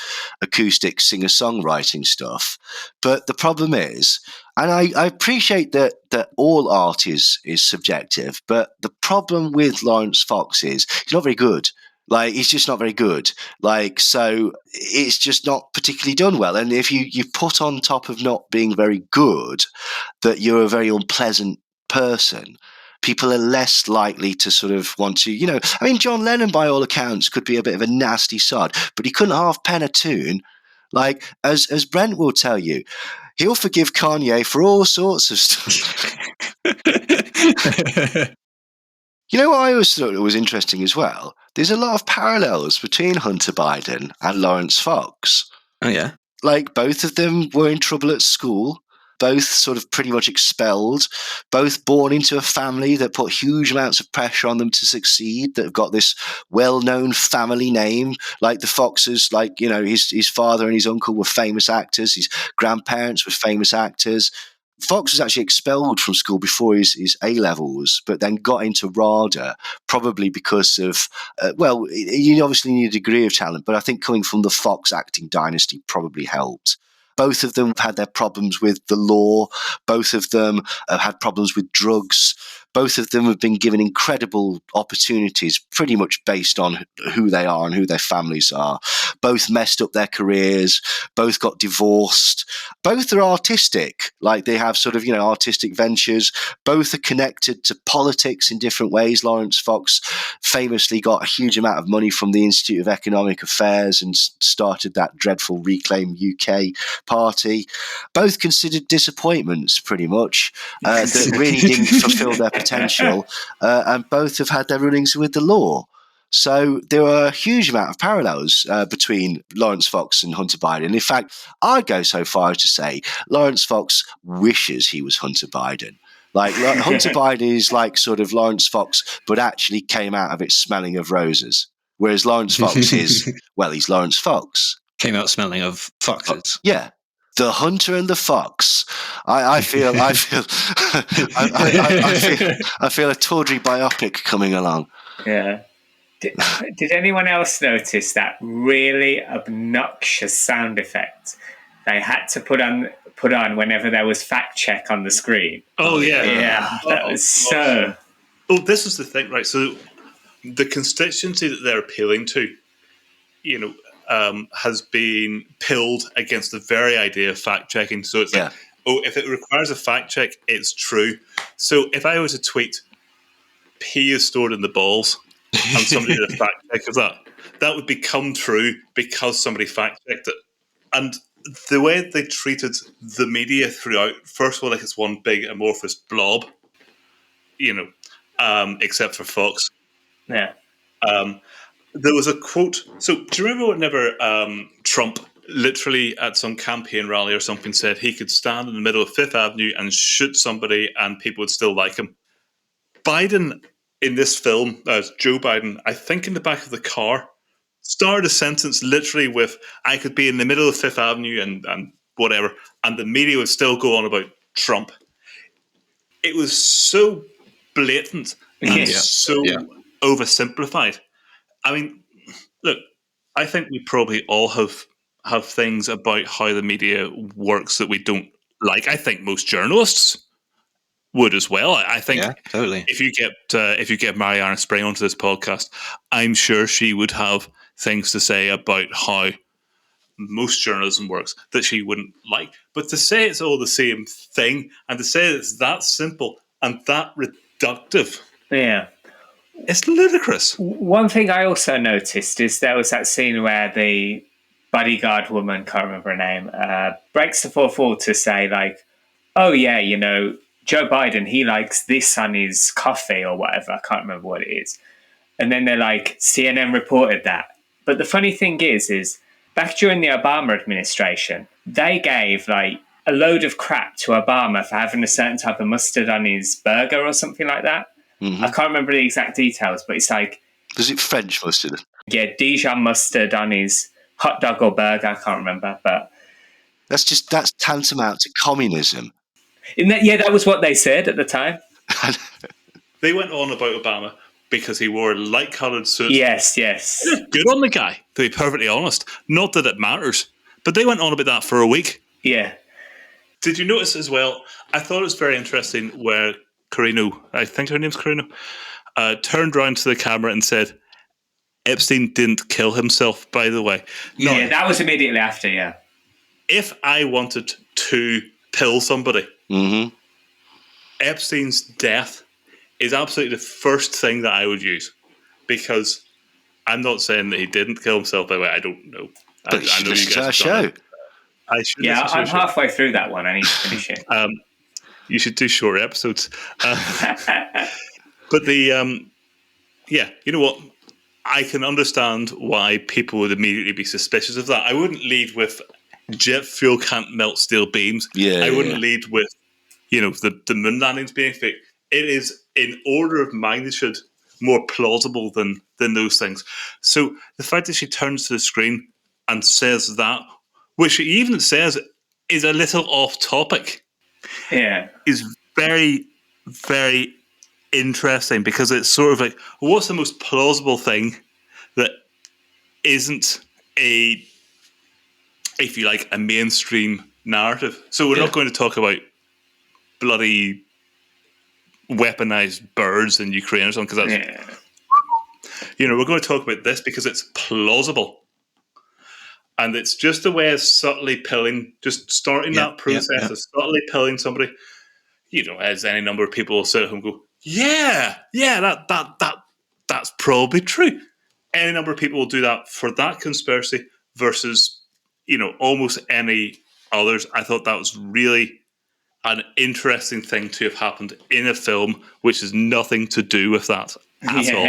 acoustic singer-songwriting stuff. But the problem is, and I appreciate that all art is subjective, but the problem with Lawrence Fox is he's not very good. Like, he's just not very good. Like, so it's just not particularly done well. And if you put on top of not being very good that you're a very unpleasant person, people are less likely to sort of want to, I mean, John Lennon, by all accounts, could be a bit of a nasty sod, but he couldn't half pen a tune. Like, as Brent will tell you, he'll forgive Kanye for all sorts of stuff. You know what I always thought was interesting as well? There's a lot of parallels between Hunter Biden and Lawrence Fox. Oh, yeah? Like, both of them were in trouble at school, both sort of pretty much expelled, both born into a family that put huge amounts of pressure on them to succeed, that have got this well-known family name. Like the Foxes, like, his father and his uncle were famous actors, his grandparents were famous actors. Fox was actually expelled from school before his A-levels, but then got into RADA, probably because of, you obviously need a degree of talent, but I think coming from the Fox acting dynasty probably helped. Both of them had their problems with the law. Both of them have had problems with drugs. Both of them have been given incredible opportunities pretty much based on who they are and who their families are. Both messed up their careers. Both got divorced. Both are artistic, like they have sort of, artistic ventures. Both are connected to politics in different ways. Lawrence Fox famously got a huge amount of money from the Institute of Economic Affairs and started that dreadful Reclaim UK party. Both considered disappointments, pretty much, that really didn't fulfill their potential, and both have had their rulings with the law. So there are a huge amount of parallels between Lawrence Fox and Hunter Biden. In fact, I'd go so far as to say Lawrence Fox wishes he was Hunter Biden. Like Hunter Biden is like sort of Lawrence Fox, but actually came out of it smelling of roses. Whereas Lawrence Fox is, well, he's Lawrence Fox. Came out smelling of foxes. Yeah. The Hunter and the Fox. I feel I feel a tawdry biopic coming along. Yeah. Did anyone else notice that really obnoxious sound effect they had to put on whenever there was fact check on the screen? Oh yeah, Yeah, that was so. Oh, this is the thing, right? So the constituency that they're appealing to, has been pilled against the very idea of fact checking. So it's like, if it requires a fact check, it's true. So if I were to tweet, "Pee is stored in the balls," and somebody did a fact check of that would become true because somebody fact checked it. And the way they treated the media throughout, first of all, like it's one big amorphous blob, except for Fox. Yeah. There was a quote. So, do you remember whenever Trump, literally at some campaign rally or something, said he could stand in the middle of Fifth Avenue and shoot somebody and people would still like him? Biden, in this film, Joe Biden, I think in the back of the car, started a sentence literally with, "I could be in the middle of Fifth Avenue and whatever," and the media would still go on about Trump. It was so blatant and so oversimplified. I mean, look, I think we probably all have things about how the media works that we don't like. I think most journalists would as well. I think totally. if you get Mariana Spring onto this podcast, I'm sure she would have things to say about how most journalism works that she wouldn't like. But to say it's all the same thing and to say it's that simple and that reductive, it's ludicrous. One thing I also noticed is there was that scene where the bodyguard woman, can't remember her name, breaks the fourth wall to say like, "Oh yeah, Joe Biden, he likes this on his coffee or whatever." I can't remember what it is. And then they're like, CNN reported that. But the funny thing is back during the Obama administration, they gave like a load of crap to Obama for having a certain type of mustard on his burger or something like that. Mm-hmm. I can't remember the exact details, but it's like... Was it French mustard? Yeah, Dijon mustard on his hot dog or burger. I can't remember, but... That's tantamount to communism. That was what they said at the time. They went on about Obama because he wore a light-coloured suit. Yes. Good on the guy, to be perfectly honest. Not that it matters, but they went on about that for a week. Yeah. Did you notice as well, I thought it was very interesting where Carino, I think her name's Carino, turned around to the camera and said, "Epstein didn't kill himself, by the way." Yeah, that was immediately after, yeah. If I wanted to kill somebody, Epstein's death is absolutely the first thing that I would use, because I'm not saying that he didn't kill himself, by the way. I don't know. But I know you guys our show. I'm halfway through that one. I need to finish it. You should do short episodes. But you know what? I can understand why people would immediately be suspicious of that. I wouldn't lead with jet fuel can't melt steel beams. I wouldn't lead with, the moon landings being fake. It is in order of magnitude more plausible than those things. So the fact that she turns to the screen and says that, which she even says is a little off topic, is very, very interesting, because it's sort of like, what's the most plausible thing that isn't if you like, a mainstream narrative? So we're not going to talk about bloody weaponized birds in Ukraine or something, because that's we're going to talk about this because it's plausible, and it's just a way of subtly pilling, just starting that process of subtly pilling somebody. As any number of people will sit at home and go, that's probably true. Any number of people will do that for that conspiracy versus almost any others. I thought that was really an interesting thing to have happened in a film which has nothing to do with that at all.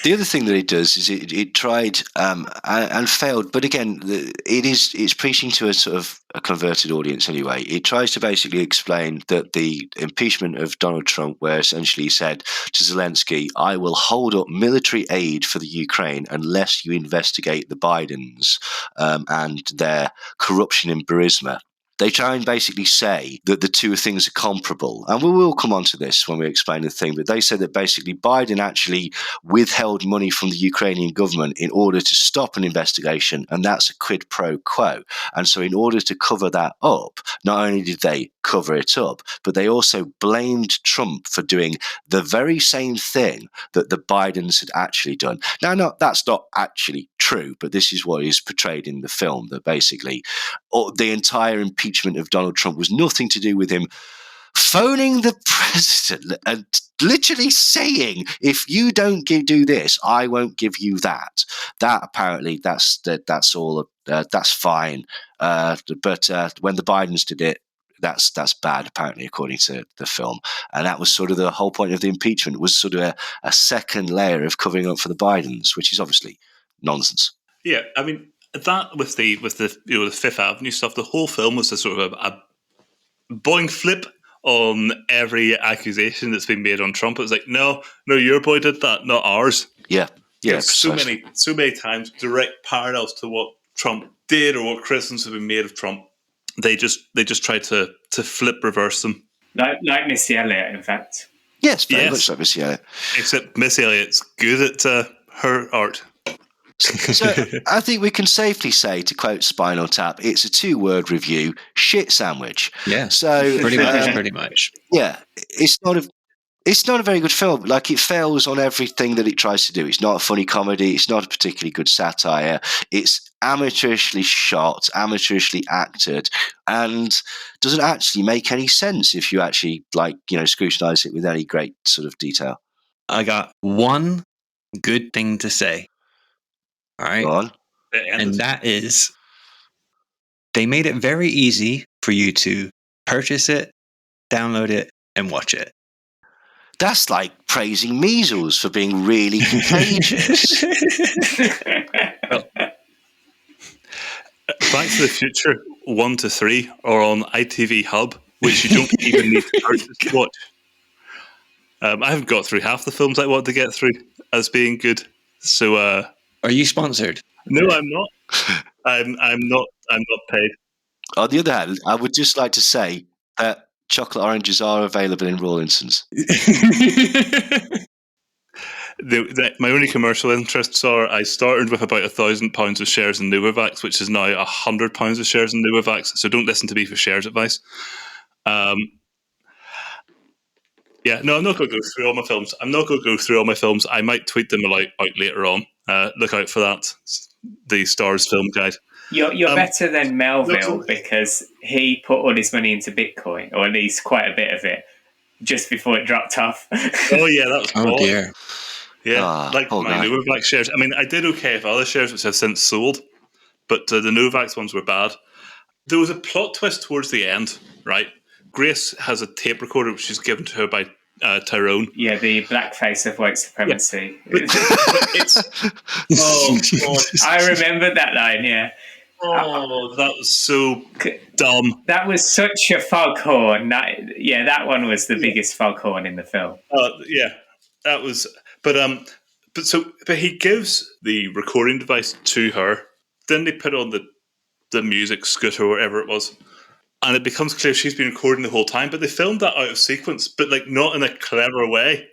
The other thing that it does is it tried and failed, but again, it's preaching to a sort of a converted audience anyway. It tries to basically explain that the impeachment of Donald Trump, where essentially he said to Zelensky, "I will hold up military aid for the Ukraine unless you investigate the Bidens and their corruption in Burisma." They try and basically say that the two things are comparable. And we will come on to this when we explain the thing, but they say that basically Biden actually withheld money from the Ukrainian government in order to stop an investigation, and that's a quid pro quo. And so in order to cover that up, not only did they cover it up, but they also blamed Trump for doing the very same thing that the Bidens had actually done. Now, that's not actually true, but this is what is portrayed in the film, that basically the entire impeachment of Donald Trump was nothing to do with him phoning the president and literally saying, "If you don't do this, I won't give you that." That apparently, that's all. That's fine. But when the Bidens did it, that's bad. Apparently, according to the film, and that was sort of the whole point of the impeachment, was sort of a second layer of covering up for the Bidens, which is obviously nonsense. Yeah, I mean that with the the Fifth Avenue stuff, the whole film was a sort of a boing flip on every accusation that's been made on Trump. It was like, no, your boy did that, not ours. Yeah, so many times direct parallels to what Trump did or what criticisms have been made of Trump. They just tried to reverse them. Like Missy Elliott, in fact. Yes, very much like Missy Elliott. Except Missy Elliott's good at her art. So I think we can safely say, to quote Spinal Tap, it's a 2-word review: shit sandwich. Yeah. So pretty much. Yeah, it's not a very good film. Like, it fails on everything that it tries to do. It's not a funny comedy. It's not a particularly good satire. It's amateurishly shot, amateurishly acted, and doesn't actually make any sense if you actually scrutinize it with any great sort of detail. I got one good thing to say. All right. Go on. And that is, they made it very easy for you to purchase it, download it, and watch it. That's like praising measles for being really contagious. Well, Back to the Future 1 to 3 are on ITV Hub, which you don't even need to purchase to watch. I haven't got through half the films I wanted to get through as being good. So, are you sponsored? No, I'm not. I'm not paid. On the other hand, I would just like to say that chocolate oranges are available in Rawlinson's. My only commercial interests are, I started with about £1,000 of shares in Novavax, which is now £100 of shares in Novavax. So don't listen to me for shares advice. Yeah, no, I'm not going to go through all my films. I might tweet them out later on. Look out for that. The Stars Film Guide. You're better than Melville, because he put all his money into Bitcoin, or at least quite a bit of it, just before it dropped off. Oh yeah, that was oh dear. Yeah, my Novavax shares. I mean, I did okay with other shares, which I've since sold, but the Novavax ones were bad. There was a plot twist towards the end, right? Grace has a tape recorder which is given to her by Tyrone. Yeah, the blackface of white supremacy. Yeah. Oh God! I remember that line. Yeah. Oh, that was so dumb. That was such a foghorn. That one was the biggest foghorn in the film. Yeah, that was. But he gives the recording device to her. Then they put on the music scooter or whatever it was, and it becomes clear she's been recording the whole time. But they filmed that out of sequence, but not in a clever way.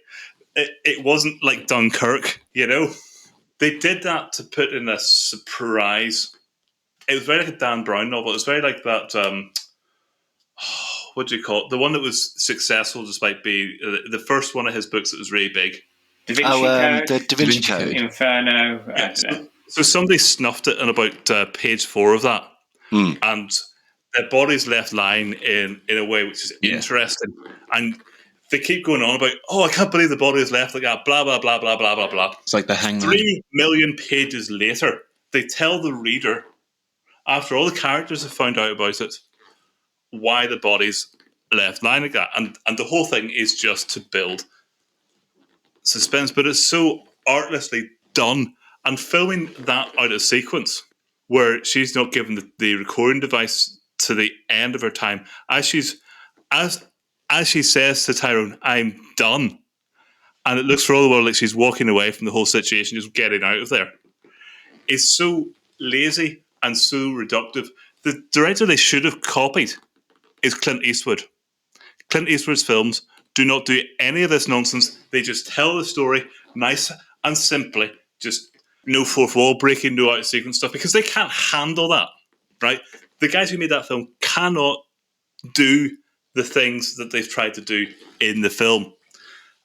It wasn't like Dunkirk, They did that to put in a surprise. It was very like a Dan Brown novel. It was very like that. What do you call it? The one that was successful despite being the first one of his books that was really big. Da Vinci Code. The Da Vinci Code. Inferno. Yeah, so somebody snuffed it on about page 4 of that, and their body's left lying in a way which is interesting, and they keep going on about, I can't believe the body is left like that, blah blah blah blah blah blah blah. It's like the Hangman. 3 million pages later, they tell the reader, after all the characters have found out about it, why the body's left lying like that, and the whole thing is just to build suspense. But it's so artlessly done, and filming that out of sequence, where she's not given the recording device to the end of her time, as she says to Tyrone, "I'm done," and it looks for all the world like she's walking away from the whole situation, just getting out of there. It's so lazy and so reductive. The director they should have copied is Clint Eastwood. Clint Eastwood's films do not do any of this nonsense. They just tell the story nice and simply, just no fourth wall breaking, no out of sequence stuff, because they can't handle that, right? The guys who made that film cannot do the things that they've tried to do in the film.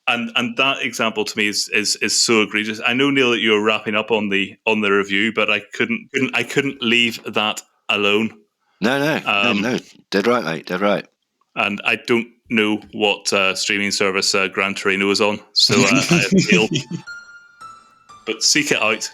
And that example to me is so egregious. I know, Neil, that you were wrapping up on the review, but I couldn't leave that alone. No. Dead right, mate. Dead right. And I don't know what streaming service Gran Torino is on, so I appeal. But seek it out.